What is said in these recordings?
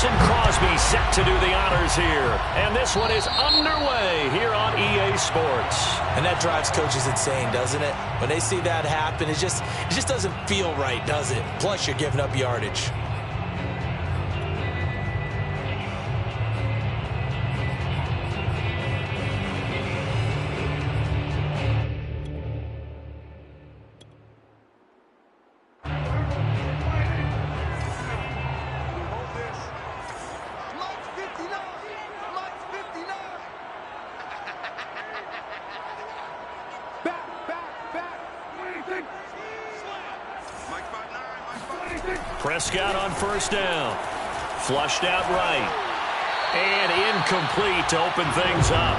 Mason Crosby set to do the honors here. And this one is underway here on EA Sports. And that drives coaches insane, doesn't it? When they see that happen, it just doesn't feel right, does it? Plus, you're giving up yardage. Prescott on first down. Flushed out right. And incomplete to open things up.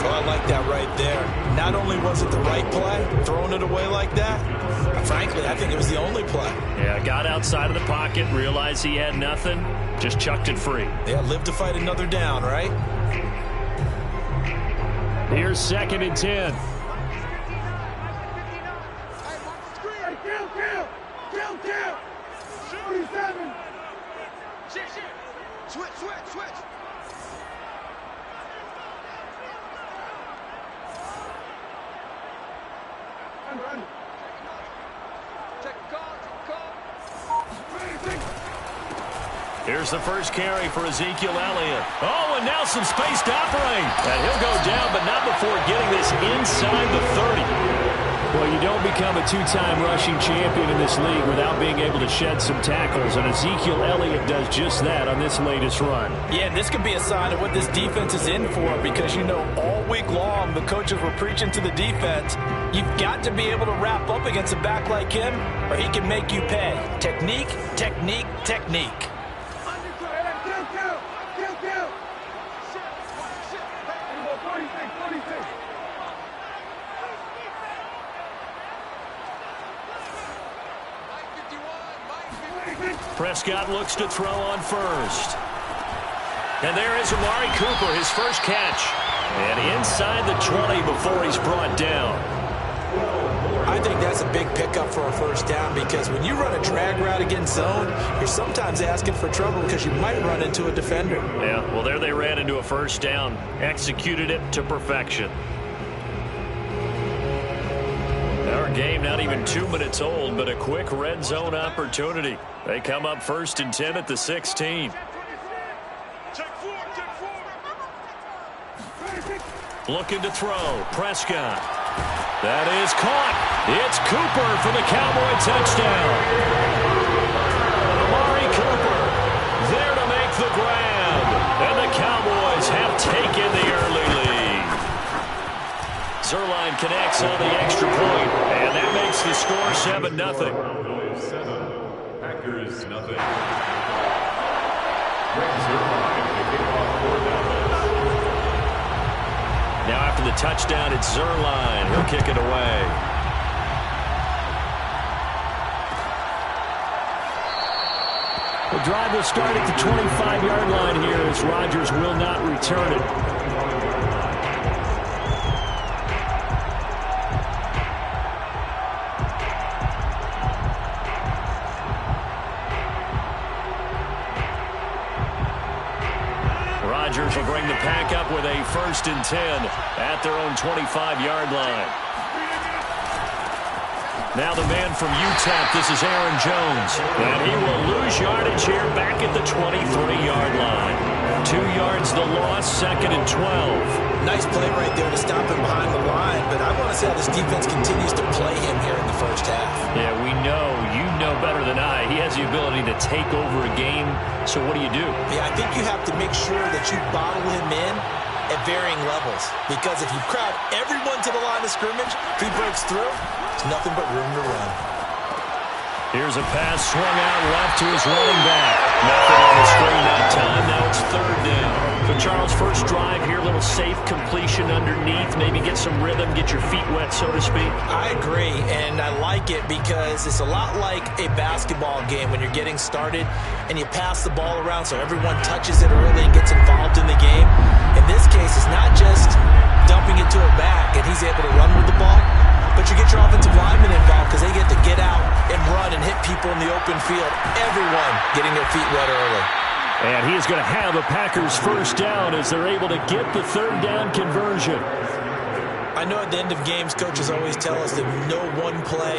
Oh, I like that right there. Not only was it the right play, throwing it away like that, frankly, I think it was the only play. Yeah, got outside of the pocket, realized he had nothing, just chucked it free. Yeah, live to fight another down, right? Here's 2nd and 10. Switch. Run. Check call. Here's the first carry for Ezekiel Elliott. Oh, and now some space to operate. And he'll go down, but not before getting this inside the 30. Well, you don't become a two-time rushing champion in this league without being able to shed some tackles, and Ezekiel Elliott does just that on this latest run. Yeah, and this could be a sign of what this defense is in for, because, you know, all week long the coaches were preaching to the defense, you've got to be able to wrap up against a back like him, or he can make you pay. Technique. Prescott looks to throw on first. And there is Amari Cooper, his first catch. And inside the 20 before he's brought down. I think that's a big pickup for a first down, because when you run a drag route against zone, you're sometimes asking for trouble because you might run into a defender. Yeah, well, there they ran into a first down. Executed it to perfection. Our game not even 2 minutes old, but a quick red zone opportunity. They come up 1st and 10 at the 16. Looking to throw. Prescott. That is caught. It's Cooper for the Cowboy touchdown. Amari Cooper there to make the grab. And the Cowboys have taken the early lead. Zerline connects on the extra point, and that makes the score 7-0. Cowboys 7, Packers nothing. Zerline to kick off 4 downs. Now after the touchdown, it's Zerline. He'll kick it away. The drive will start at the 25-yard line here as Rodgers will not return it. Rodgers will bring the pack up with a 1st and 10 at their own 25-yard line. Now the man from UTEP, this is Aaron Jones. And he will lose yardage here back at the 23-yard line. 2 yards the loss, 2nd and 12. Nice play right there to stop him behind the line, but I want to see how this defense continues to play him here in the first half. Yeah, we know. You know better than I. He has the ability to take over a game, so what do you do? Yeah, I think you have to make sure that you bottle him in at varying levels, because if you crowd everyone to the line of scrimmage, if he breaks through, there's nothing but room to run. Here's a pass swung out left to his running back. Nothing on the screen that time. Now it's 3rd down. So, Charles, first drive here, a little safe completion underneath. Maybe get some rhythm, get your feet wet, so to speak. I agree, and I like it because it's a lot like a basketball game when you're getting started and you pass the ball around so everyone touches it early and gets involved in the game. In this case, it's not just dumping it to a back and he's able to run with the ball, but you get your offensive linemen involved because they get to get out and run and hit people in the open field. Everyone getting their feet wet early. And he is going to have a Packers first down as they're able to get the third down conversion. I know at the end of games, coaches always tell us that no one play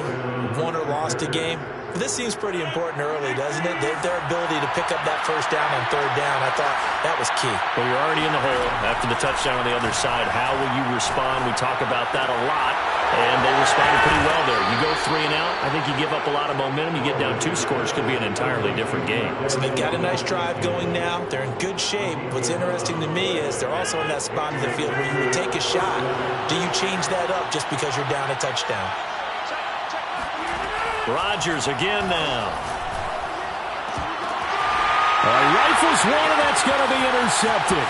won or lost a game. But this seems pretty important early, doesn't it? Their ability to pick up that first down on third down, I thought that was key. Well, you're already in the hole after the touchdown on the other side. How will you respond? We talk about that a lot, and they responded pretty well there. You go 3 and out, I think you give up a lot of momentum. You get down 2 scores, could be an entirely different game. So they've got a nice drive going now. They're in good shape. What's interesting to me is they're also in that spot of the field where you would take a shot. Do you change that up just because you're down a touchdown? Rodgers again now. Rifles one, and that's going to be intercepted.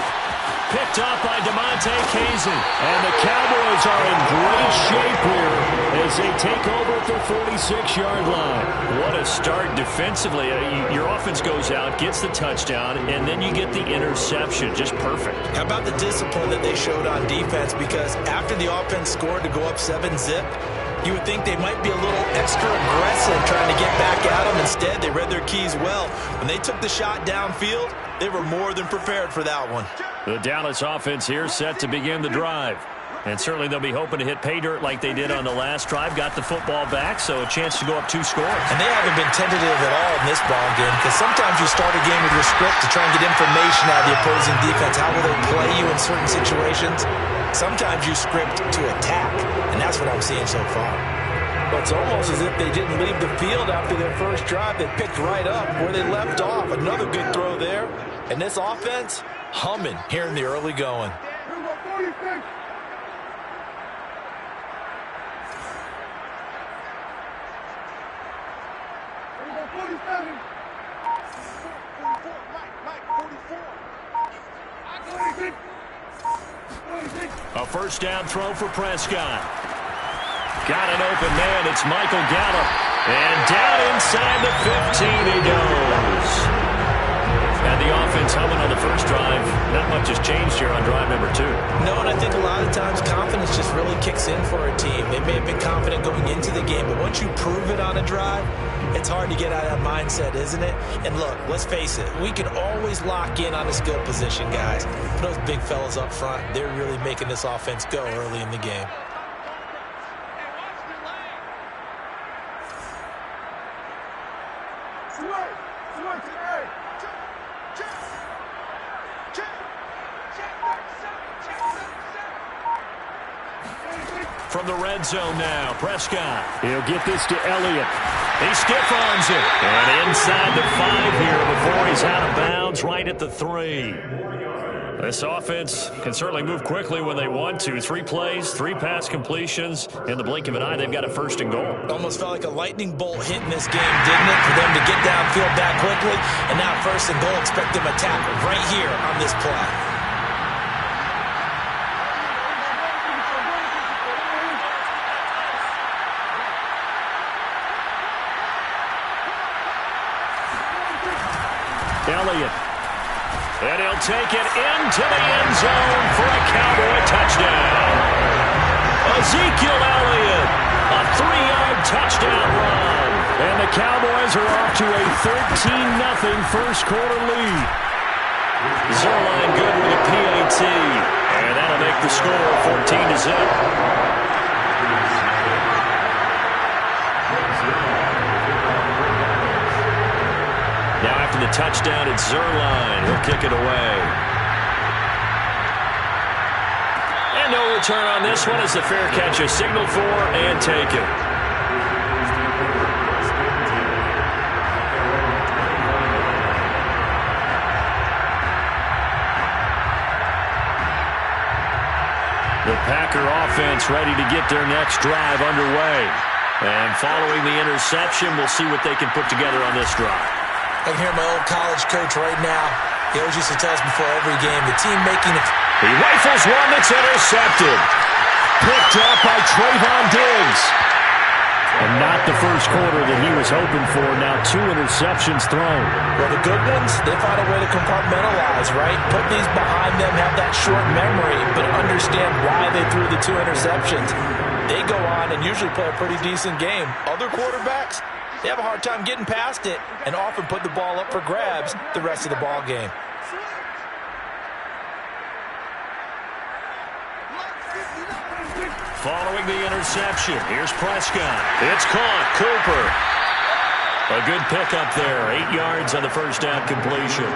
Picked up by DeMonte Casey. And the Cowboys are in great shape here as they take over at their 46-yard line. What a start defensively. Your offense goes out, gets the touchdown, and then you get the interception. Just perfect. How about the discipline that they showed on defense? Because after the offense scored to go up 7-zip, you would think they might be a little extra aggressive trying to get back at them. Instead, they read their keys well. When they took the shot downfield, they were more than prepared for that one. The Dallas offense here set to begin the drive. And certainly they'll be hoping to hit pay dirt like they did on the last drive. Got the football back, so a chance to go up 2 scores. And they haven't been tentative at all in this ball game, because sometimes you start a game with your script to try and get information out of the opposing defense. How will they play you in certain situations? Sometimes you script to attack, and that's what I'm seeing so far. Well, it's almost as if they didn't leave the field after their first drive. They picked right up where they left off. Another good throw there. And this offense, humming here in the early going. A first down throw for Prescott. Got an open man. It's Michael Gallup. And down inside the 15 he goes. And the offense humming on the first drive. Not much has changed here on drive number 2. No, and I think a lot of times confidence just really kicks in for a team. They may have been confident going into the game, but once you prove it on a drive, it's hard to get out of that mindset, isn't it? And look, let's face it, we can always lock in on a skill position, guys. But those big fellas up front, they're really making this offense go early in the game. From the red zone now, Prescott. He'll get this to Elliott. He stiff-arms it. And inside the 5 here before he's out of bounds, right at the 3. This offense can certainly move quickly when they want to. 3 plays, 3 pass completions. In the blink of an eye, they've got a first and goal. Almost felt like a lightning bolt hit in this game, didn't it? For them to get downfield back quickly. And now first and goal, expect them to attack right here on this play. Elliott. And he'll take it into the end zone for a Cowboy touchdown. Ezekiel Elliott, a 3-yard touchdown run. And the Cowboys are off to a 13-0 first quarter lead. Zerline good with a PAT. And that'll make the score 14-0. Now after the touchdown, it's Zerline. He'll kick it away. And no return on this one as the fair catch is signaled for and taken. The Packer offense ready to get their next drive underway. And following the interception, we'll see what they can put together on this drive. I can hear my old college coach right now. He always used to tell us before every game, the team making it. He rifles one that's intercepted. Picked up by Trayvon Diggs. And not the first quarter that he was hoping for. Now 2 interceptions thrown. Well, the good ones, they find a way to compartmentalize, right? Put these behind them, have that short memory, but understand why they threw the 2 interceptions. They go on and usually play a pretty decent game. Other quarterbacks, they have a hard time getting past it and often put the ball up for grabs the rest of the ball game. Following the interception, here's Prescott. It's caught. Cooper. A good pickup there. 8 yards on the first down completion.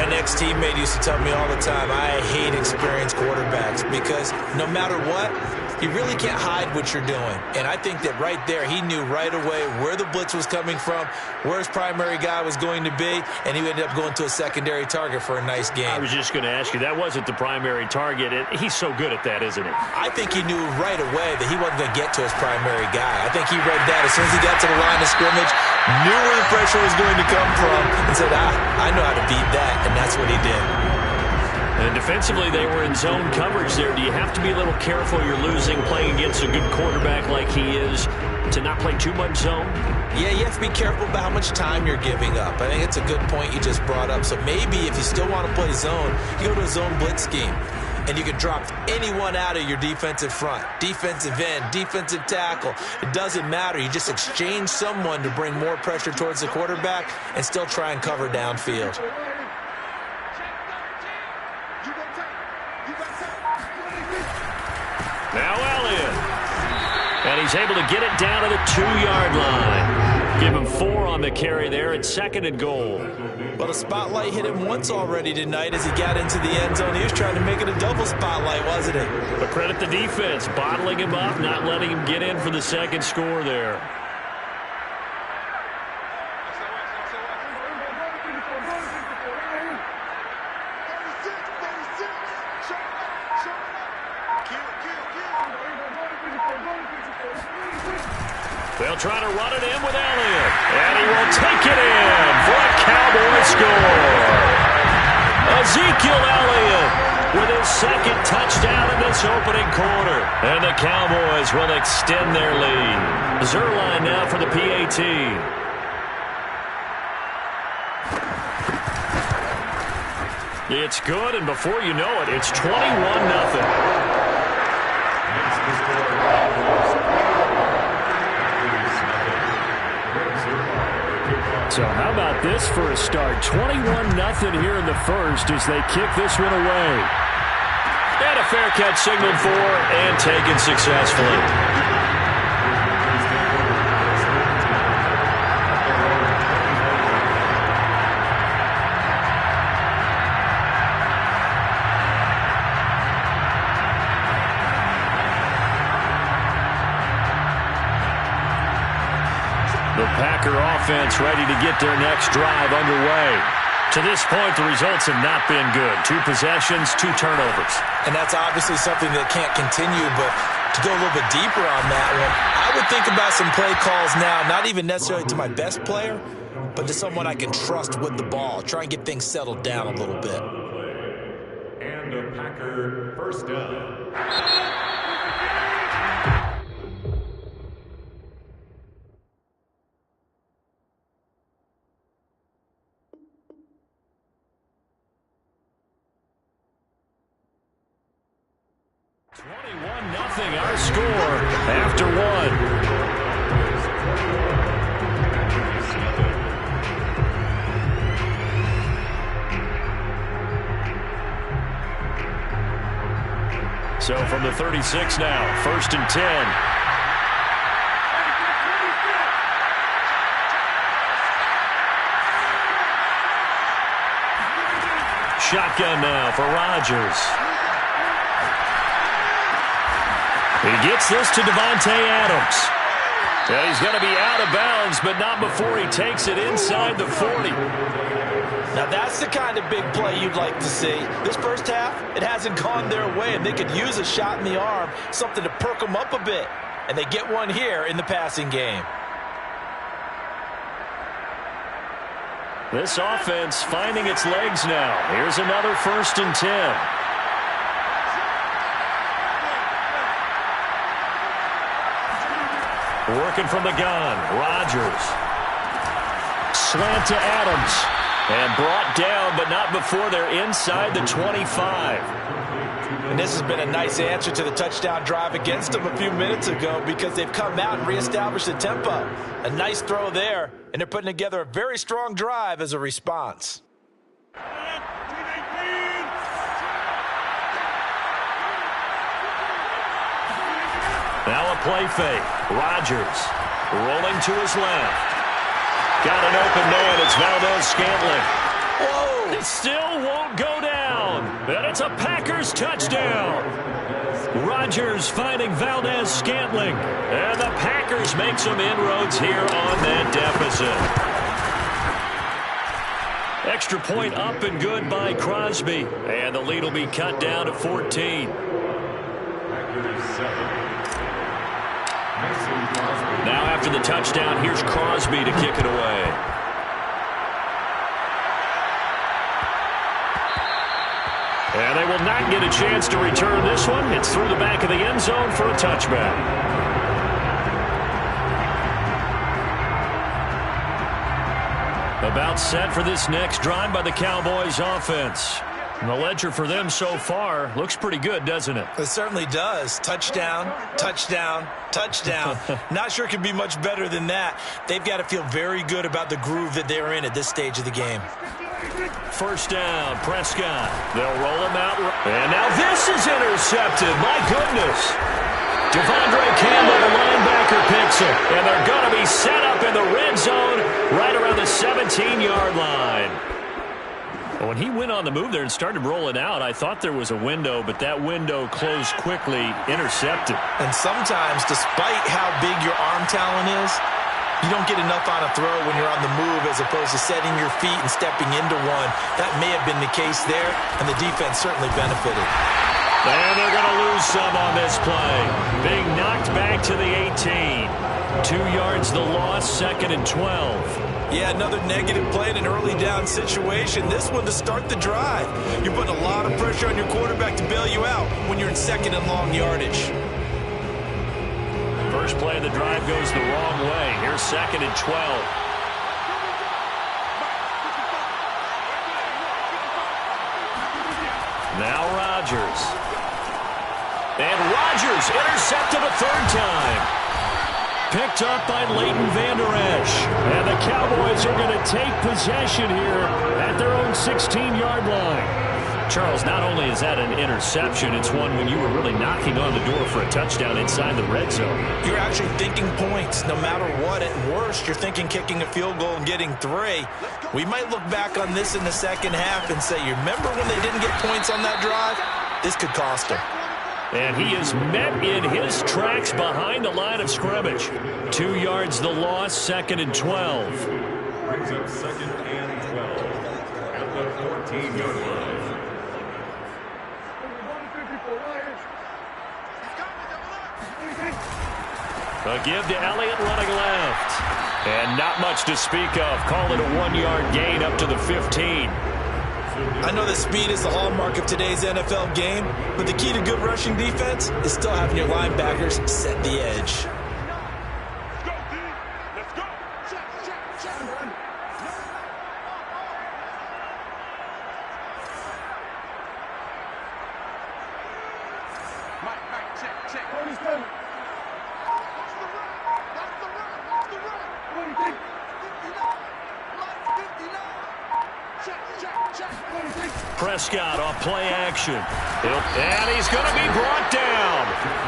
An ex-teammate used to tell me all the time, I hate experienced quarterbacks because no matter what, you really can't hide what you're doing. And I think that right there, he knew right away where the blitz was coming from, where his primary guy was going to be, and he ended up going to a secondary target for a nice game. I was just going to ask you, that wasn't the primary target. He's so good at that, isn't he? I think he knew right away that he wasn't going to get to his primary guy. I think he read that as soon as he got to the line of scrimmage, knew where the pressure was going to come from, and said, I know how to beat that, and that's what he did. And defensively, they were in zone coverage there. Do you have to be a little careful you're losing playing against a good quarterback like he is to not play too much zone? Yeah, you have to be careful about how much time you're giving up. I think it's a good point you just brought up. So maybe if you still want to play zone, you go to a zone blitz scheme. And you can drop anyone out of your defensive front, defensive end, defensive tackle. It doesn't matter. You just exchange someone to bring more pressure towards the quarterback and still try and cover downfield. Now Elliott. And he's able to get it down to the 2-yard line. Give him 4 on the carry there. It's 2nd and goal. Well, the spotlight hit him once already tonight as he got into the end zone. He was trying to make it a double spotlight, wasn't he? But credit the defense, bottling him up, not letting him get in for the second score there. They'll try to run it in with Elliott. And he will take it in for a Cowboy score. Ezekiel Elliott with his 2nd touchdown in this opening quarter. And the Cowboys will extend their lead. Zerline now for the PAT. It's good, and before you know it, it's 21-0. So how about this for a start? 21-0 here in the first as they kick this one away. And a fair catch signaled for and taken successfully. The Packer offense ready to get their next drive underway. To this point, the results have not been good. 2 possessions, 2 turnovers. And that's obviously something that can't continue, but to go a little bit deeper on that one, I would think about some play calls now, not even necessarily to my best player, but to someone I can trust with the ball. Try and get things settled down a little bit. And a Packer first down. 21-0 our score after 1. So from the 36 now, 1st and 10. Shotgun now for Rodgers. He gets this to Devontae Adams. And he's going to be out of bounds, but not before he takes it inside the 40. Now that's the kind of big play you'd like to see. This first half, it hasn't gone their way, and they could use a shot in the arm, something to perk them up a bit. And they get one here in the passing game. This offense finding its legs now. Here's another 1st and 10. Working from the gun, Rodgers. Slant to Adams. And brought down, but not before they're inside the 25. And this has been a nice answer to the touchdown drive against them a few minutes ago because they've come out and reestablished the tempo. A nice throw there, and they're putting together a very strong drive as a response. Now a play fake. Rodgers rolling to his left. Got an open man. It's Valdez-Scantling. Whoa! It still won't go down. And it's a Packers touchdown. Rodgers finding Valdez-Scantling. And the Packers make some inroads here on that deficit. Extra point up and good by Crosby. And the lead will be cut down to 14. Packers 7. Now after the touchdown, here's Crosby to kick it away. And they will not get a chance to return this one. It's through the back of the end zone for a touchback. About set for this next drive by the Cowboys offense. And the ledger for them so far looks pretty good, doesn't it? It certainly does. Touchdown, touchdown, touchdown. Not sure it can be much better than that. They've got to feel very good about the groove that they're in at this stage of the game. First down, Prescott. They'll roll him out. And now this is intercepted. My goodness. Devondre Campbell, the linebacker, picks it. And they're going to be set up in the red zone right around the 17-yard line. When he went on the move there and started rolling out, I thought there was a window, but that window closed quickly, intercepted. And sometimes, despite how big your arm talent is, you don't get enough on a throw when you're on the move as opposed to setting your feet and stepping into one. That may have been the case there, and the defense certainly benefited. And they're going to lose some on this play. Being knocked back to the 18. 2 yards the loss, 2nd and 12. Yeah, another negative play in an early down situation. This one to start the drive. You're putting a lot of pressure on your quarterback to bail you out when you're in 2nd and long yardage. First play of the drive goes the wrong way. Here's 2nd and 12. Now Rodgers. And Rodgers intercepted a 3rd time. Picked up by Leighton Vander Esch. And the Cowboys are going to take possession here at their own 16-yard line. Charles, not only is that an interception, it's one when you were really knocking on the door for a touchdown inside the red zone. You're actually thinking points no matter what. At worst, you're thinking kicking a field goal and getting 3. We might look back on this in the second half and say, you remember when they didn't get points on that drive? This could cost them. And he is met in his tracks behind the line of scrimmage. 2 yards the loss, 2nd and 12. Brings up 2nd and 12 at the 14-yard line. A give to Elliott running left. And not much to speak of. Call it a 1-yard gain up to the 15. I know that speed is the hallmark of today's NFL game, but the key to good rushing defense is still having your linebackers set the edge. Let's go. Check. Mike, check. What is done? That's the run. What do you think? 59. Check. Prescott off play action. And he's going to be brought down.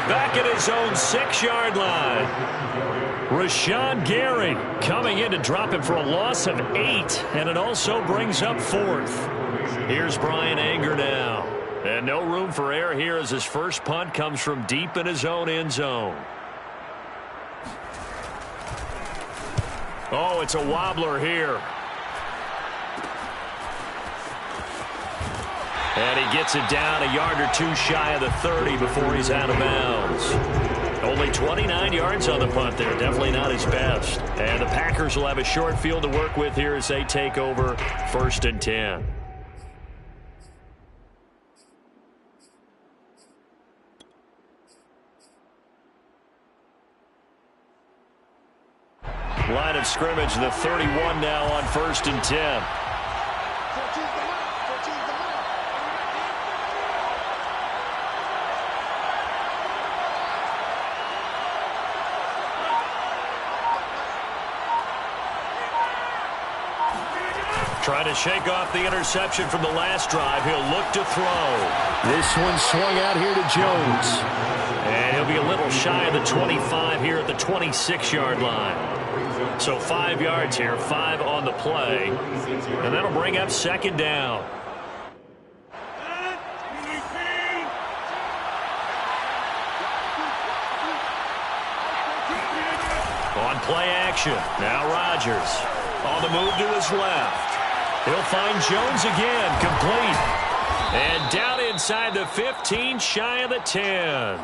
Back at his own 6-yard line. Rashawn Gary coming in to drop him for a loss of 8. And it also brings up 4th. Here's Brian Anger now. And no room for error here as his first punt comes from deep in his own end zone. Oh, it's a wobbler here. And he gets it down a yard or 2 shy of the 30 before he's out of bounds. Only 29 yards on the punt there. Definitely not his best. And the Packers will have a short field to work with here as they take over 1st and 10. Line of scrimmage, the 31 now on 1st and 10. Trying to shake off the interception from the last drive. He'll look to throw. This one swung out here to Jones. And he'll be a little shy of the 25 here at the 26-yard line. So 5 yards here, 5 on the play. And that'll bring up second down. On play action. Now Rodgers on the move to his left. He'll find Jones again, complete. And down inside the 15, shy of the 10.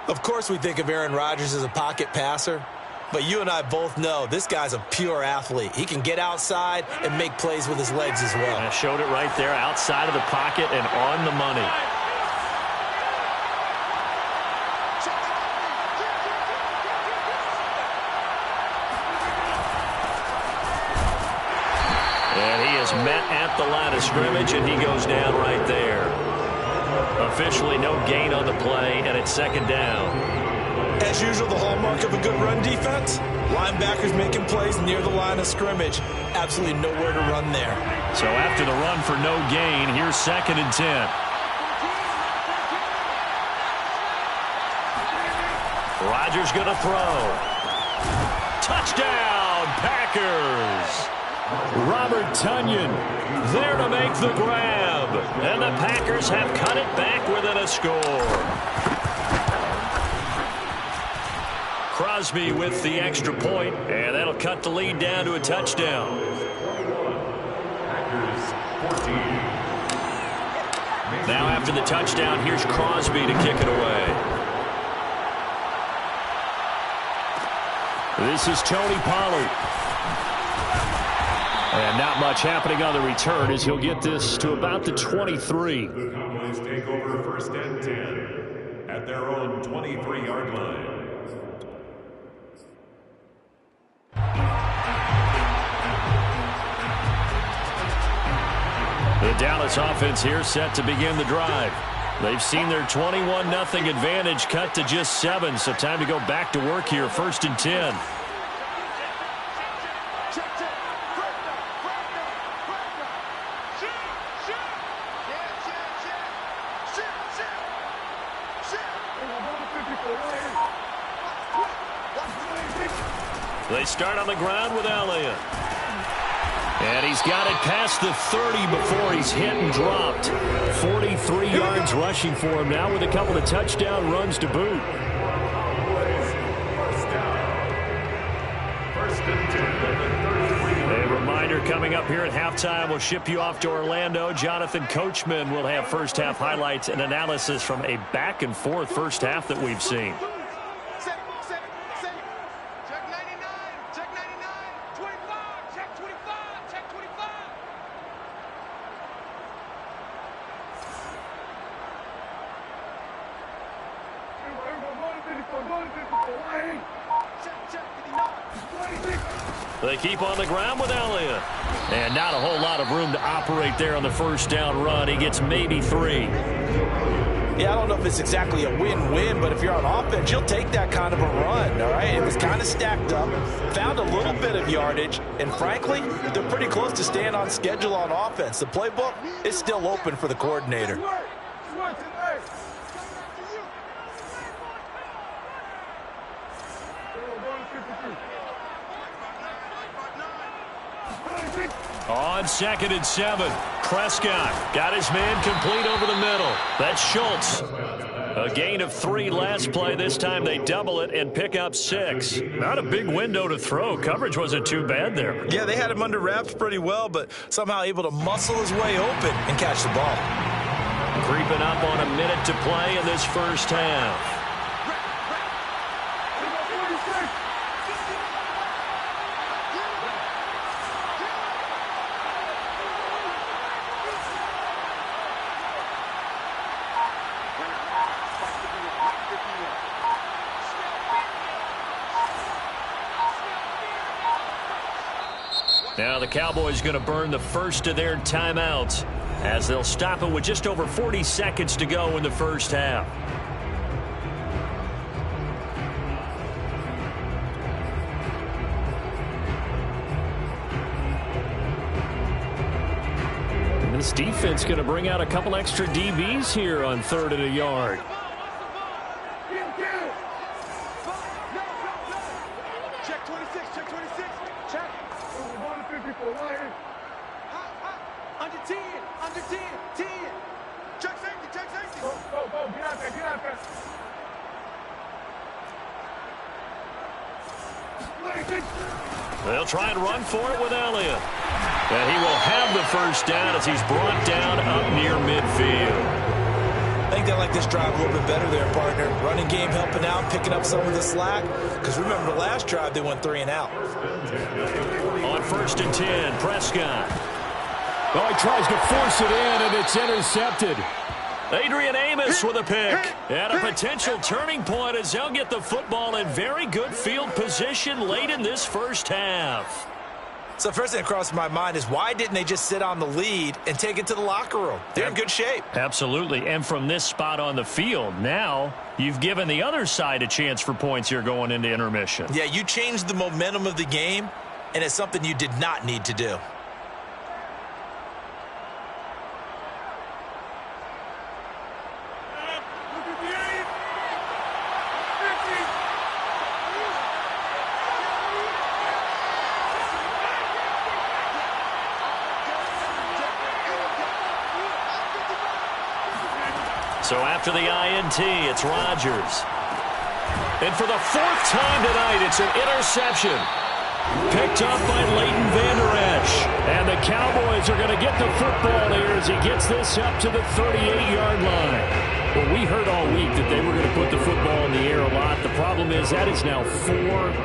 Of course we think of Aaron Rodgers as a pocket passer, but you and I both know this guy's a pure athlete. He can get outside and make plays with his legs as well. I showed it right there, outside of the pocket and on the money. Met at the line of scrimmage, and he goes down right there. Officially no gain on the play, and it's second down. As usual, the hallmark of a good run defense, linebackers making plays near the line of scrimmage. Absolutely nowhere to run there. So after the run for no gain, here's second and 10. Rodgers going to throw. Touchdown, Packers! Robert Tonyan there to make the grab. And the Packers have cut it back within a score. Crosby with the extra point, and that'll cut the lead down to a touchdown. Now after the touchdown, here's Crosby to kick it away. This is Tony Pollard. And not much happening on the return as he'll get this to about the 23. The Cowboys take over first and 10 at their own 23-yard line. The Dallas offense here set to begin the drive. They've seen their 21-0 advantage cut to just 7, so time to go back to work here, first and 10. They start on the ground with Elliott. And he's got it past the 30 before he's hit and dropped. 43 yards rushing for him now with a couple of touchdown runs to boot. A reminder coming up here at halftime. We'll ship you off to Orlando. Jonathan Coachman will have first half highlights and analysis from a back and forth first half that we've seen. They keep on the ground with Elliott. And not a whole lot of room to operate there on the first down run. He gets maybe 3. Yeah, I don't know if it's exactly a win-win, but if you're on offense, you'll take that kind of a run, all right? It was kind of stacked up, found a little bit of yardage, and frankly, they're pretty close to staying on schedule on offense. The playbook is still open for the coordinator. On second and 7, Prescott got his man complete over the middle. That's Schultz. A gain of 3 last play. This time they double it and pick up 6. Not a big window to throw. Coverage wasn't too bad there. Yeah, they had him under wraps pretty well, but somehow able to muscle his way open and catch the ball. Creeping up on a minute to play in this first half. Now the Cowboys going to burn the first of their timeouts as they'll stop it with just over 40 seconds to go in the first half. This defense going to bring out a couple extra DBs here on 3rd and a yard. Check 26, check 26. Check. Under 10, under 10, 10. Check safety, check safety. Go, get out there, get out there. They'll try and run for it with Elliott. And he will have the first down as he's brought down up near midfield. I think they like this drive a little bit better there, partner. Running game helping out, picking up some of the slack. Because remember, the last drive, they went 3 and out. On 1st and 10, Prescott. Oh, he tries to force it in, and it's intercepted. Adrian Amos with a pick. And a potential turning point as they'll get the football in very good field position late in this first half. So first thing that crossed my mind is why didn't they just sit on the lead and take it to the locker room? They're in good shape. Absolutely. And from this spot on the field, now you've given the other side a chance for points here going into intermission. Yeah, you changed the momentum of the game, and it's something you did not need to do. So after the INT, it's Rodgers. And for the 4th time tonight, it's an interception. Picked up by Leighton Vander Esch. And the Cowboys are going to get the football here as he gets this up to the 38-yard line. Well, we heard all week that they were going to put the football in the air a lot. The problem is that is now 4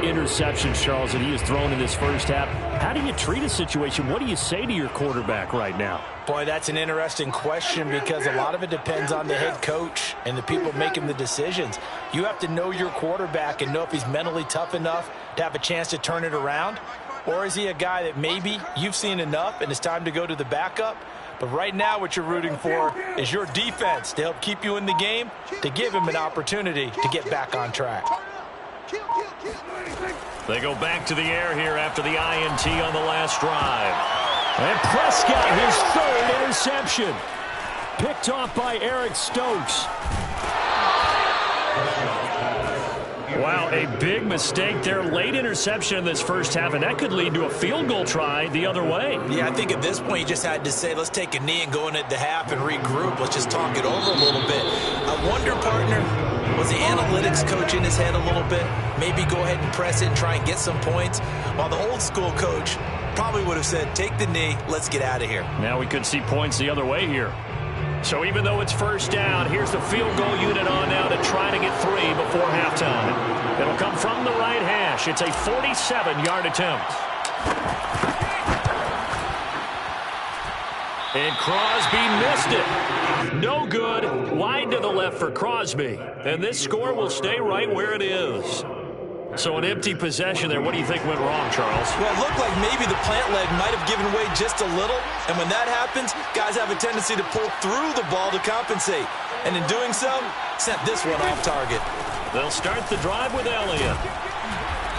interceptions, Charles, that he has thrown in this first half. How do you treat a situation? What do you say to your quarterback right now? Boy, that's an interesting question because a lot of it depends on the head coach and the people making the decisions. You have to know your quarterback and know if he's mentally tough enough to have a chance to turn it around. Or is he a guy that maybe you've seen enough and it's time to go to the backup? But right now what you're rooting for is your defense to help keep you in the game, to give him an opportunity to get back on track. They go back to the air here after the INT on the last drive. And Prescott, his 3rd interception. Picked off by Eric Stokes. Wow, a big mistake there. Late interception in this first half, and that could lead to a field goal try the other way. Yeah, I think at this point you just had to say, let's take a knee and go in at the half and regroup. Let's just talk it over a little bit. I wonder, partner, was the analytics coach in his head a little bit? Maybe go ahead and press it and try and get some points, while the old school coach probably would have said, take the knee, let's get out of here. Now we could see points the other way here. So even though it's first down, here's the field goal unit on now to try to get 3 before halftime. It'll come from the right hash. It's a 47-yard attempt. And Crosby missed it. No good. Wide to the left for Crosby. And this score will stay right where it is. So an empty possession there. What do you think went wrong, Charles? Well, it looked like maybe the plant leg might have given way just a little. And when that happens, guys have a tendency to pull through the ball to compensate. And in doing so, sent this one off target. They'll start the drive with Elliott.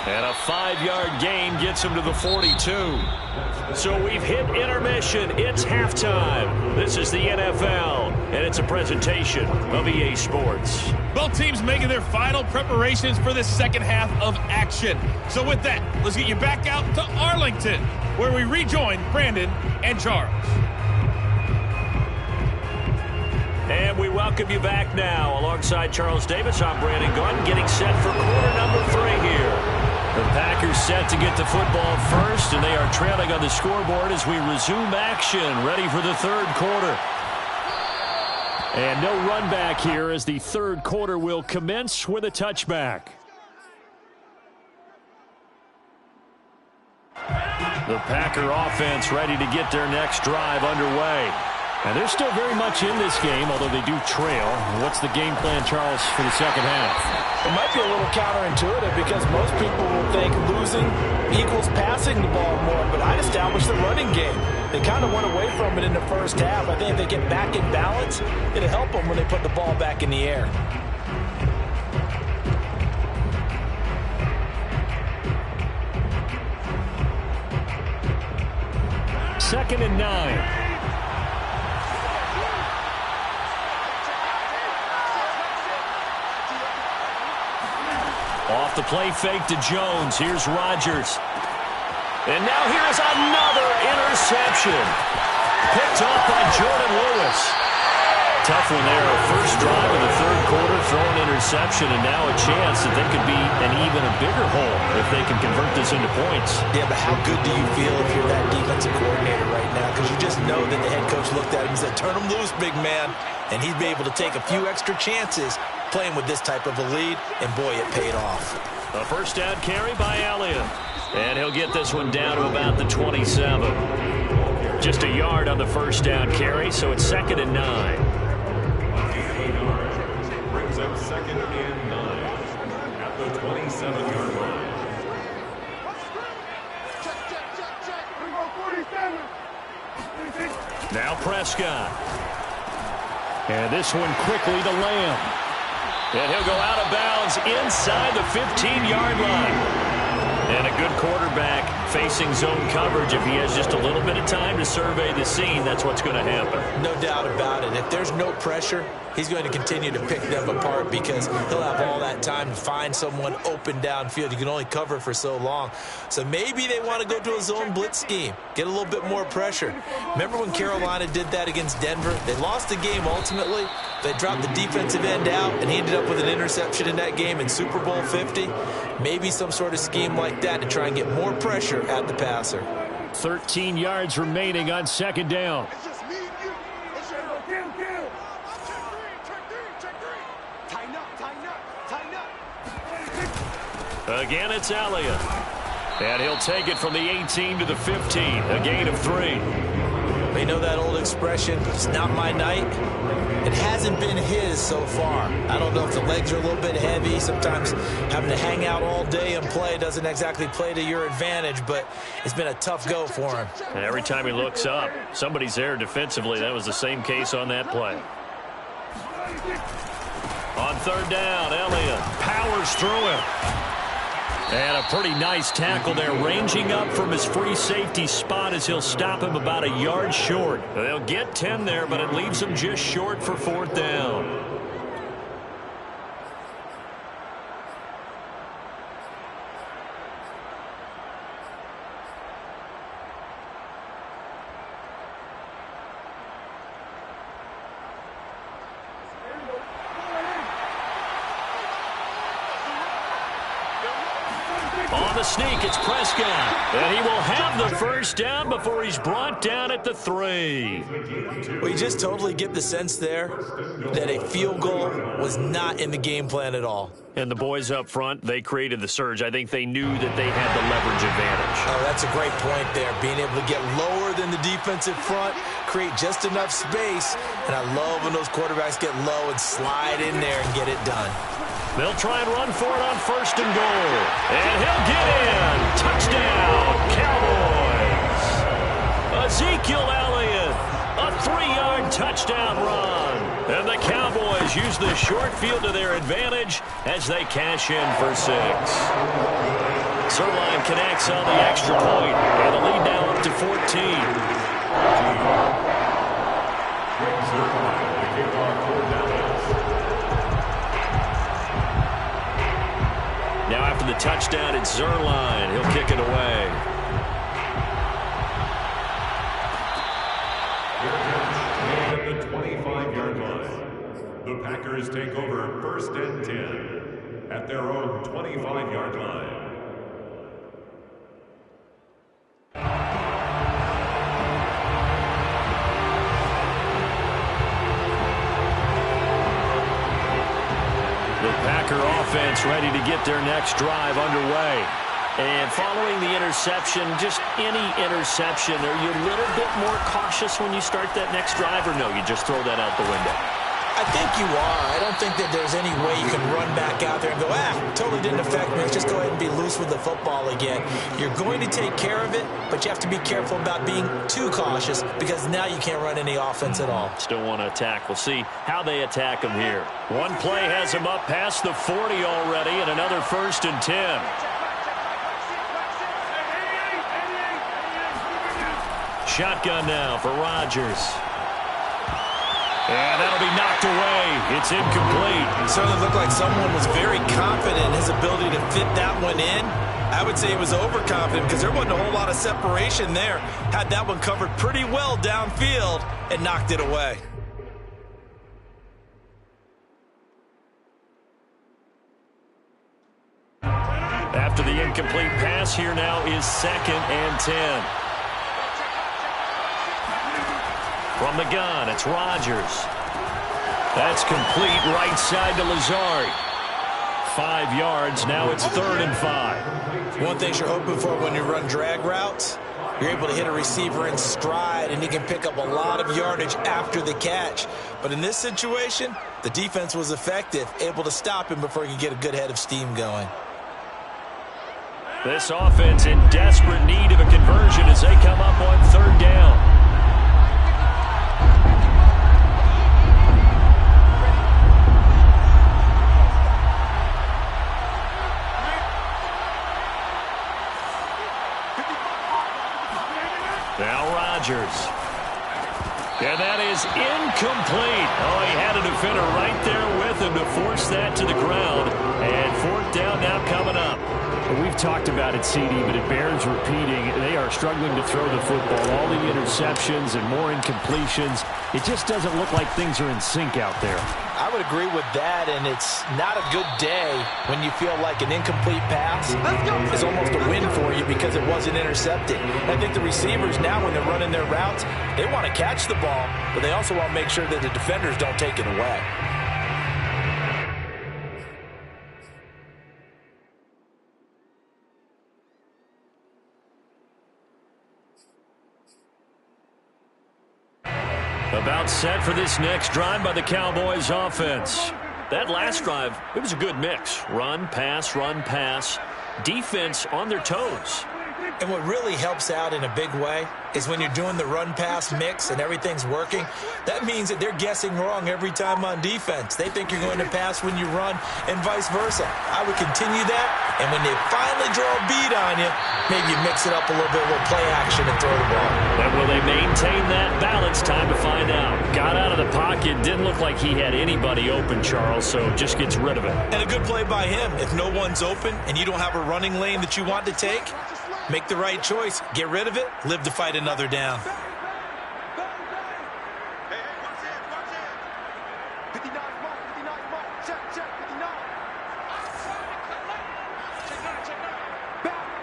And a 5-yard gain gets him to the 42. So we've hit intermission. It's halftime. This is the NFL, and it's a presentation of EA Sports. Both teams making their final preparations for the second half of action. So with that, let's get you back out to Arlington, where we rejoin Brandon and Charles. And we welcome you back now. Alongside Charles Davis, I'm Brandon Gordon, getting set for quarter number 3 here. The Packers set to get the football first, and they are trailing on the scoreboard as we resume action, ready for the 3rd quarter. And no run back here as the 3rd quarter will commence with a touchback. The Packer offense ready to get their next drive underway. And they're still very much in this game, although they do trail. What's the game plan, Charles, for the second half? It might be a little counterintuitive because most people will think losing equals passing the ball more, but I'd establish the running game. They kind of went away from it in the first half. I think if they get back in balance, it'll help them when they put the ball back in the air. Second and 9. the play fake to Jones. Here's Rodgers. And now here's another interception. Picked off by Jordan Lewis. Tough one there. First drive of the third quarter, throw an interception, and now a chance that they could be an even a bigger hole if they can convert this into points. Yeah, but how good do you feel if you're that defensive coordinator right now? Because you just know that the head coach looked at him and said, turn him loose, big man. And he'd be able to take a few extra chances playing with this type of a lead, and boy, it paid off. A first down carry by Elliott. And he'll get this one down to about the 27. Just a yard on the first down carry, so it's 2nd and 9. Brings up 2nd and 9 at the 27-yard line. Now Prescott. And this one quickly to Lamb. And he'll go out of bounds inside the 15-yard line. And a good quarterback facing zone coverage. If he has just a little bit of time to survey the scene, that's what's going to happen. No doubt about it. If there's no pressure, he's going to continue to pick them apart because he'll have all that time to find someone open downfield. You can only cover for so long. So maybe they want to go to a zone blitz scheme, get a little bit more pressure. Remember when Carolina did that against Denver? They lost the game ultimately. They dropped the defensive end out, and he ended up with an interception in that game in Super Bowl 50. Maybe some sort of scheme like that to try and get more pressure at the passer. 13 yards remaining on 2nd down. It's just me and you. It's your kill. Check three. Tighten up. Again, it's Elliott. And he'll take it from the 18 to the 15. A gain of 3. You know that old expression, it's not my night? It hasn't been his so far. I don't know if the legs are a little bit heavy. Sometimes having to hang out all day and play doesn't exactly play to your advantage, but it's been a tough go for him. And every time he looks up, somebody's there defensively. That was the same case on that play. On 3rd down, Elliott powers through him. And a pretty nice tackle there, ranging up from his free safety spot as he'll stop him about a yard short. They'll get 10 there, but it leaves him just short for 4th down. On the sneak, it's Prescott. And he will have the first down before he's brought down at the 3. Well, you just totally get the sense there that a field goal was not in the game plan at all. And the boys up front, they created the surge. I think they knew that they had the leverage advantage. Oh, that's a great point there. Being able to get lower than the defensive front, create just enough space. And I love when those quarterbacks get low and slide in there and get it done. They'll try and run for it on 1st and goal. And he'll get in. Touchdown, Cowboys. Ezekiel Elliott, a 3-yard touchdown run. And the Cowboys use the short field to their advantage as they cash in for 6. Zerline connects on the extra point, and the lead now up to 14. Now after the touchdown, it's Zerline. He'll kick it away. At the 25-yard line, the Packers take over 1st and 10 at their own 25-yard line. The Packer offense ready to get their next drive underway. And following the interception, just any interception, are you a little bit more cautious when you start that next drive, or no, you just throw that out the window? I think you are. I don't think that there's any way you can run back out there and go, totally didn't affect me. Let's just go ahead and be loose with the football again. You're going to take care of it, but you have to be careful about being too cautious because now you can't run any offense at all. Still want to attack. We'll see how they attack them here. One play has them up past the 40 already, and another 1st and 10. Shotgun now for Rodgers. And that'll be knocked away. It's incomplete. It certainly looked like someone was very confident in his ability to fit that one in. I would say he was overconfident because there wasn't a whole lot of separation there. Had that one covered pretty well downfield and knocked it away. After the incomplete pass, here now is 2nd and 10. From the gun, it's Rodgers. That's complete right side to Lazard. 5 yards, now it's 3rd and 5. One thing you're hoping for when you run drag routes, you're able to hit a receiver in stride, and he can pick up a lot of yardage after the catch. But in this situation, the defense was effective, able to stop him before he could get a good head of steam going. This offense in desperate need of a conversion as they come up on 3rd down. Now Rodgers. And that is incomplete. Oh, he had a defender right there with him to force that to the ground. And 4th down now coming up. We've talked about it, CD, but it bears repeating. They are struggling to throw the football. All the interceptions and more incompletions. It just doesn't look like things are in sync out there. I would agree with that, and it's not a good day when you feel like an incomplete pass is almost a win for you because it wasn't intercepted. I think the receivers now, when they're running their routes, they want to catch the ball, but they also want to make sure that the defenders don't take it away. About set for this next drive by the Cowboys offense. That last drive, it was a good mix. Run, pass, defense on their toes. And what really helps out in a big way is when you're doing the run-pass mix and everything's working, that means that they're guessing wrong every time on defense. They think you're going to pass when you run and vice versa. I would continue that, and when they finally draw a beat on you, maybe you mix it up a little bit with play action and throw the ball. And will they maintain that balance? Time to find out. Got out of the pocket, didn't look like he had anybody open, Charles, so just gets rid of it. And a good play by him. If no one's open and you don't have a running lane that you want to take, make the right choice. Get rid of it. Live to fight another down. Hey, watch it. 59 mark. Check, 59.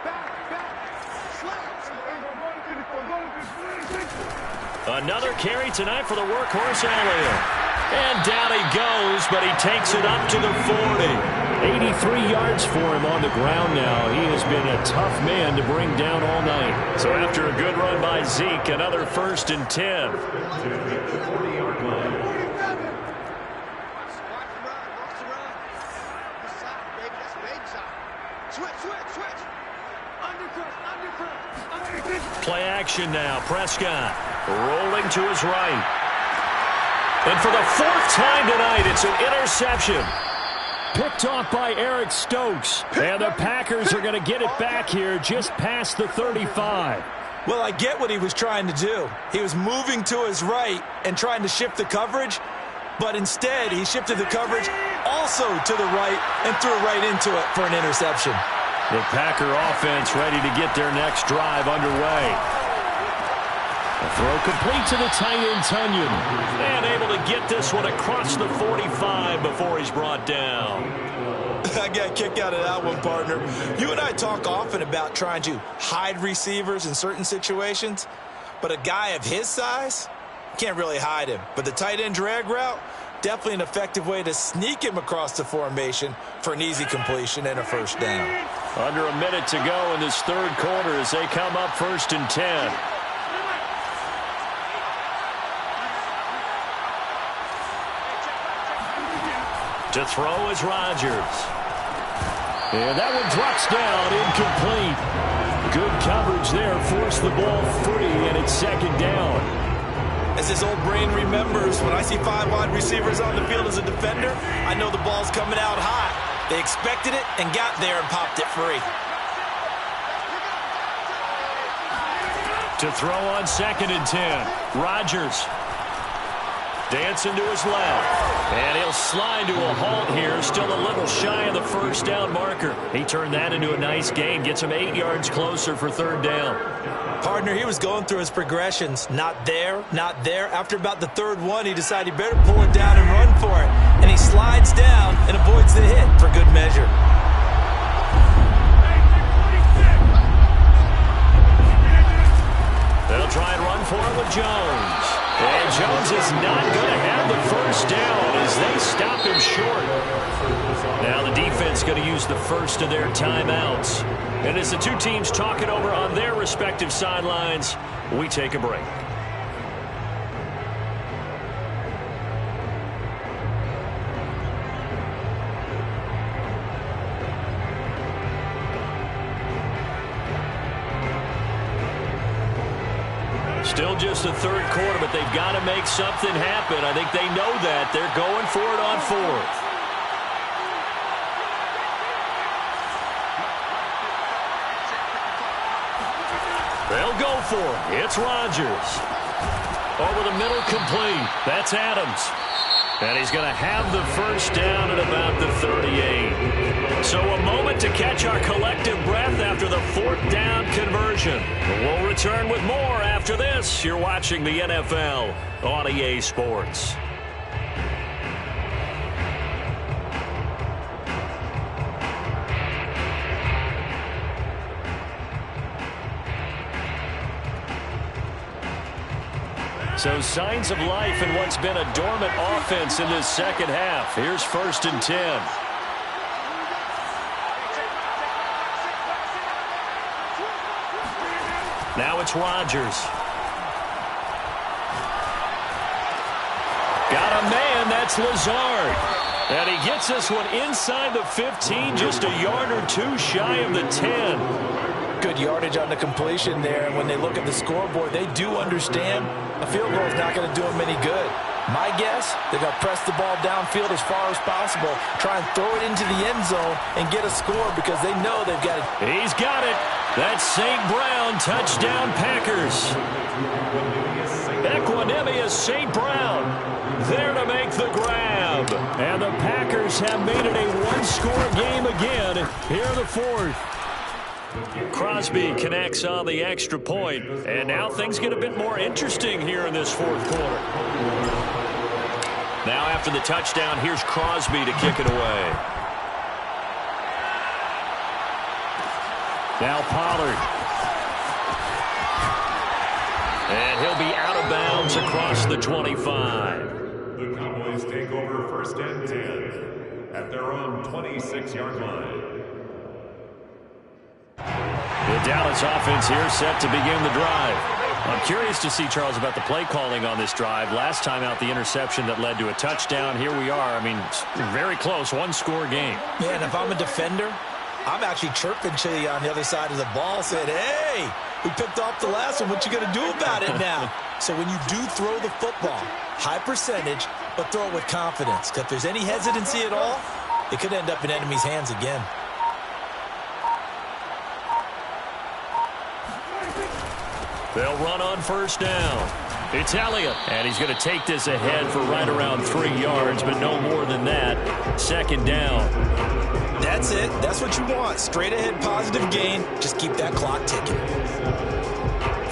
Back. Another carry tonight for the workhorse Elliott. And down he goes, but he takes it up to the 40. 83 yards for him on the ground now. He has been a tough man to bring down all night. So after a good run by Zeke, another 1st and 10. Play action now. Prescott rolling to his right. And for the 4th time tonight, it's an interception. Picked off by Eric Stokes. And the Packers are going to get it back here just past the 35. Well, I get what he was trying to do. He was moving to his right and trying to shift the coverage, but instead he shifted the coverage also to the right and threw right into it for an interception. The Packer offense ready to get their next drive underway. A throw complete to the tight end, Tunyon. And able to get this one across the 45 before he's brought down. I got a kick out of that one, partner. You and I talk often about trying to hide receivers in certain situations, but a guy of his size can't really hide him. But the tight end drag route, definitely an effective way to sneak him across the formation for an easy completion and a 1st down. Under a minute to go in this 3rd quarter as they come up 1st and 10. To throw is Rodgers. And that one drops down, incomplete. Good coverage there, forced the ball free, and it's 2nd down. As his old brain remembers, when I see 5 wide receivers on the field as a defender, I know the ball's coming out hot. They expected it and got there and popped it free. To throw on 2nd and 10, Rodgers. Dancing to his left. And he'll slide to a halt here. Still a little shy of the first down marker. He turned that into a nice gain. Gets him 8 yards closer for third down. Partner, he was going through his progressions. Not there, not there. After about the third one, he decided he better pull it down and run for it. And he slides down and avoids the hit for good measure. They'll try and run for it with Jones. And Jones is not going to have the first down as they stop him short. Now the defense going to use the first of their timeouts. And as the two teams talk it over on their respective sidelines, we take a break. Still just the third quarter, but they've got to make something happen. I think they know that. They're going for it on fourth. They'll go for it. It's Rodgers. Over the middle, complete. That's Adams. And he's going to have the first down at about the 38. So a moment to catch our collective breath after the fourth down conversion. We'll return with more after this. You're watching the NFL on EA Sports. So signs of life in what's been a dormant offense in this second half. Here's 1st and 10. Now it's Rodgers. Got a man, that's Lazard. And he gets this one inside the 15, just a yard or two shy of the 10. Good yardage on the completion there. And when they look at the scoreboard, they do understand a field goal is not going to do them any good. My guess, they're going to press the ball downfield as far as possible, try and throw it into the end zone and get a score because they know they've got it. He's got it. That's St. Brown, touchdown Packers. Equanimous St. Brown there to make the grab. And the Packers have made it a one-score game again here in the fourth. Crosby connects on the extra point, and now things get a bit more interesting here in this fourth quarter. Now after the touchdown, here's Crosby to kick it away. Now Pollard. And he'll be out of bounds across the 25. The Cowboys take over 1st and 10 at their own 26-yard line. The Dallas offense here set to begin the drive. I'm curious to see, Charles, about the play calling on this drive. Last time out, the interception that led to a touchdown. Here we are. I mean, very close, one-score game. Yeah, and if I'm a defender, I'm actually chirping to you on the other side of the ball, saying, hey, we picked off the last one. What you going to do about it now? So when you do throw the football, high percentage, but throw it with confidence. Because if there's any hesitancy at all, it could end up in enemy's hands again. They'll run on 1st down. It's Elliott, and he's going to take this ahead for right around 3 yards, but no more than that. 2nd down. That's it. That's what you want. Straight ahead, positive gain. Just keep that clock ticking.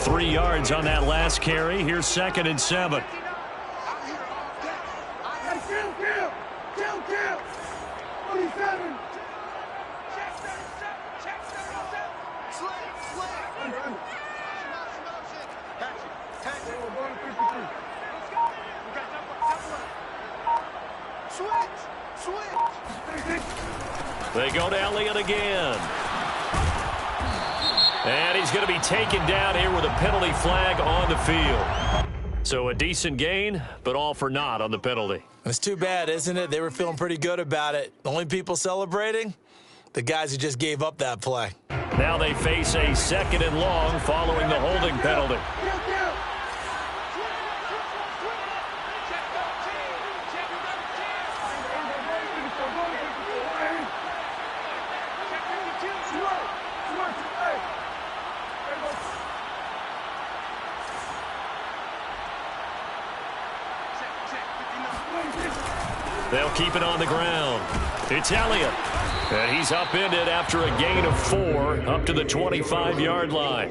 3 yards on that last carry. Here's 2nd and 7. Kill. 47. They go to Elliott again. And he's going to be taken down here with a penalty flag on the field. So a decent gain, but all for naught on the penalty. It's too bad, isn't it? They were feeling pretty good about it. The only people celebrating? The guys who just gave up that play. Now they face a 2nd and long following the holding penalty. They'll keep it on the ground. It's Elliott. And he's upended after a gain of 4 up to the 25-yard line.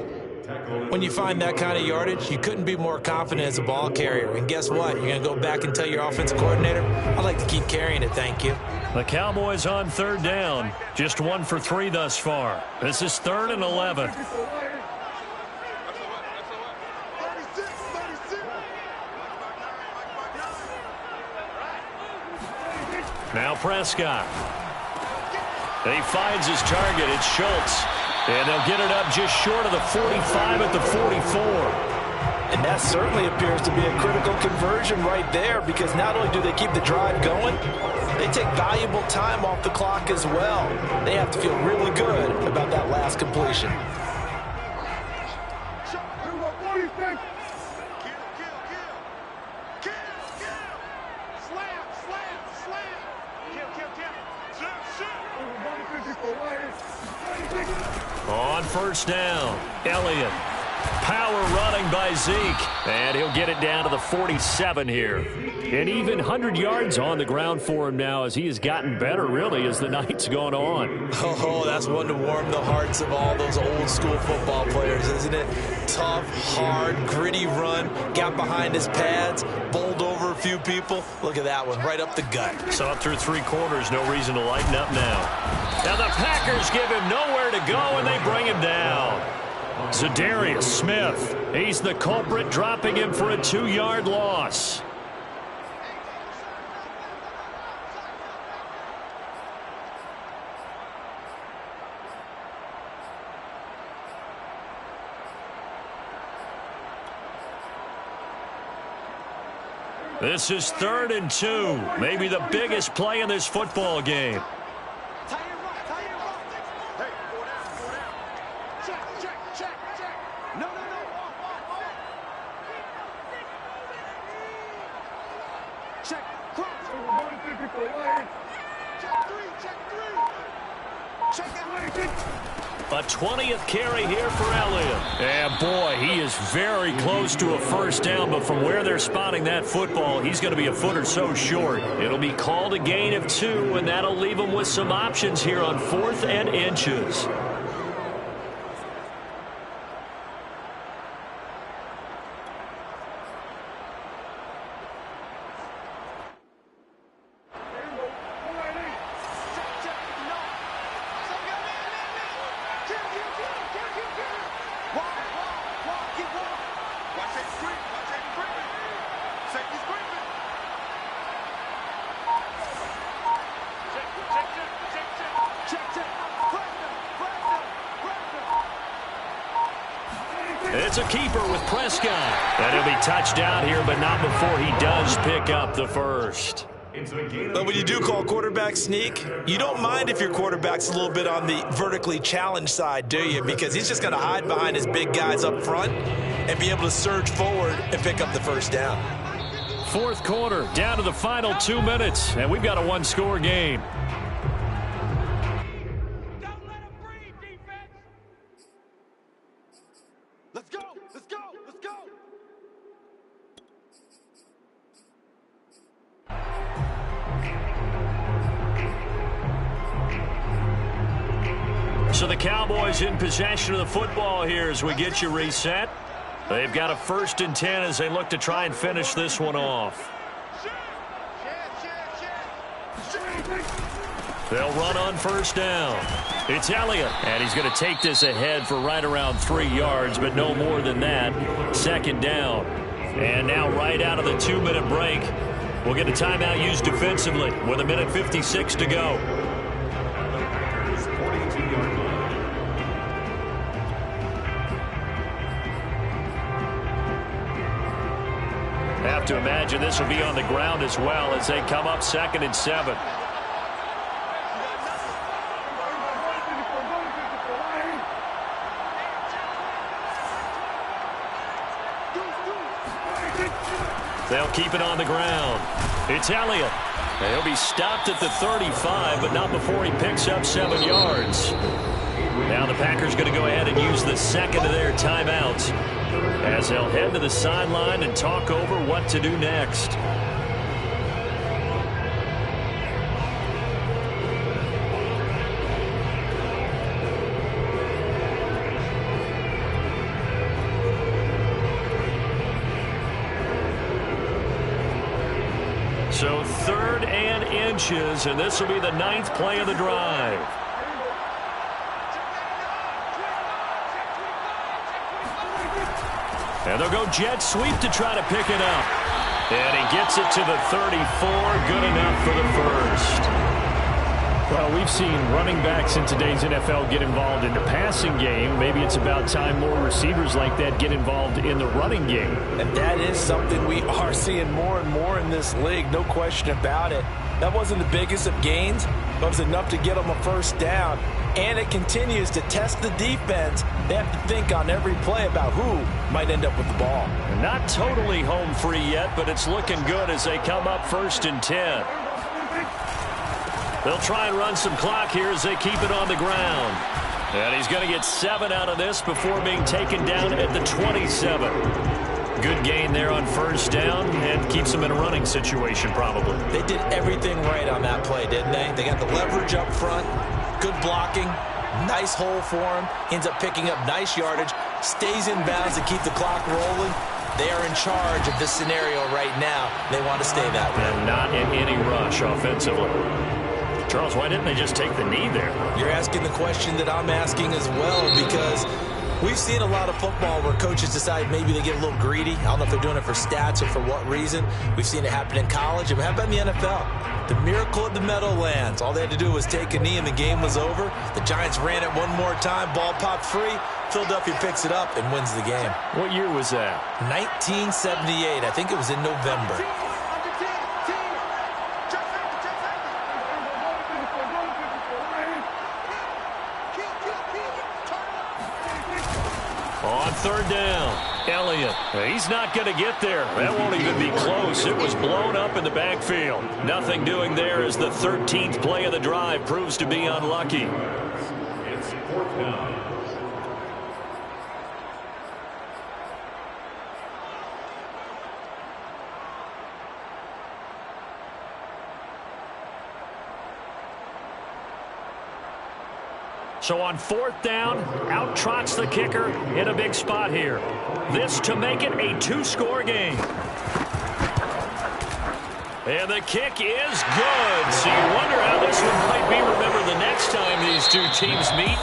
When you find that kind of yardage, you couldn't be more confident as a ball carrier. And guess what? You're going to go back and tell your offensive coordinator, I'd like to keep carrying it, thank you. The Cowboys on 3rd down. Just 1 for 3 thus far. This is 3rd and 11. Now Prescott. He finds his target. It's Schultz. And they'll get it up just short of the 45 at the 44. And that certainly appears to be a critical conversion right there, because not only do they keep the drive going, they take valuable time off the clock as well. They have to feel really good about that last completion. On 1st down, Elliott. Power running by Zeke. And he'll get it down to the 47 here. And even 100 yards on the ground for him now, as he has gotten better, really, as the night's gone on. Oh, that's one to warm the hearts of all those old-school football players, isn't it? Tough, hard, gritty run. Got behind his pads, bowled over a few people. Look at that one, right up the gut. So up through 3 quarters, no reason to lighten up now. Now the Packers give him nowhere to go, and they bring him down. Zadarius Smith, he's the culprit, dropping him for a 2-yard loss. This is 3rd and 2, maybe the biggest play in this football game. A 20th carry here for Elliott. And boy, he is very close to a 1st down, but from where they're spotting that football, he's going to be a foot or so short. It'll be called a gain of 2, and that'll leave him with some options here on 4th and inches. It's a keeper with Prescott. And he'll be touched down here, but not before he does pick up the 1st. But when you do call quarterback sneak, you don't mind if your quarterback's a little bit on the vertically challenged side, do you? Because he's just going to hide behind his big guys up front and be able to surge forward and pick up the 1st down. 4th quarter, down to the final 2 minutes, and we've got a 1-score game. Let's go! Let's go! Let's go! So the Cowboys in possession of the football here as we get you reset. They've got a 1st and 10 as they look to try and finish this one off. They'll run on 1st down. It's Elliott, and he's going to take this ahead for right around 3 yards, but no more than that. 2nd down. And now right out of the 2-minute break, we'll get a timeout used defensively with 1:56 to go. Have to imagine this will be on the ground as well as they come up 2nd and 7. They'll keep it on the ground. It's Elliott. He'll be stopped at the 35, but not before he picks up 7 yards. Now the Packers going to go ahead and use the 2nd of their timeouts as they'll head to the sideline and talk over what to do next. So 3rd and inches, and this will be the 9th play of the drive. And they'll go jet sweep to try to pick it up. And he gets it to the 34. Good enough for the first. Well, we've seen running backs in today's NFL get involved in the passing game. Maybe it's about time more receivers like that get involved in the running game. And that is something we are seeing more and more in this league, no question about it. That wasn't the biggest of gains, but it was enough to get them a first down. And it continues to test the defense. They have to think on every play about who might end up with the ball. Not totally home free yet, but it's looking good as they come up 1st and 10. They'll try and run some clock here as they keep it on the ground. And he's going to get 7 out of this before being taken down at the 27. Good gain there on 1st down and keeps them in a running situation probably. They did everything right on that play, didn't they? They got the leverage up front, good blocking, nice hole for him, ends up picking up nice yardage, stays in bounds to keep the clock rolling. They are in charge of this scenario right now. They want to stay that way. And not in any rush offensively. Charles, why didn't they just take the knee there? You're asking the question that I'm asking as well, because we've seen a lot of football where coaches decide maybe they get a little greedy. I don't know if they're doing it for stats or for what reason. We've seen it happen in college. And how about in the NFL? The miracle of the Meadowlands. All they had to do was take a knee and the game was over. The Giants ran it one more time. Ball popped free. Philadelphia picks it up and wins the game. What year was that? 1978. I think it was in November. On 3rd down, Elliott. He's not going to get there. That won't even be close. It was blown up in the backfield. Nothing doing there as the 13th play of the drive proves to be unlucky. It's 4th down. So on 4th down, out trots the kicker in a big spot here. This to make it a 2-score game. And the kick is good. So you wonder how this one might be remembered the next time these two teams meet.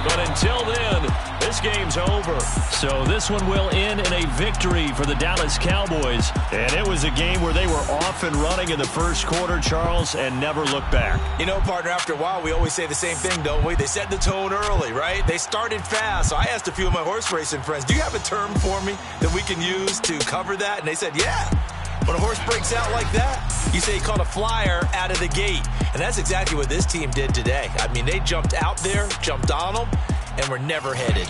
But until then, this game's over. So this one will end in a victory for the Dallas Cowboys. And it was a game where they were off and running in the first quarter, Charles, and never looked back. You know, partner, after a while, we always say the same thing, don't we? They set the tone early, right? They started fast. So I asked a few of my horse racing friends, do you have a term for me that we can use to cover that? And they said, yeah. When a horse breaks out like that, you say he caught a flyer out of the gate. And that's exactly what this team did today. I mean, they jumped out there, jumped on them, and were never headed.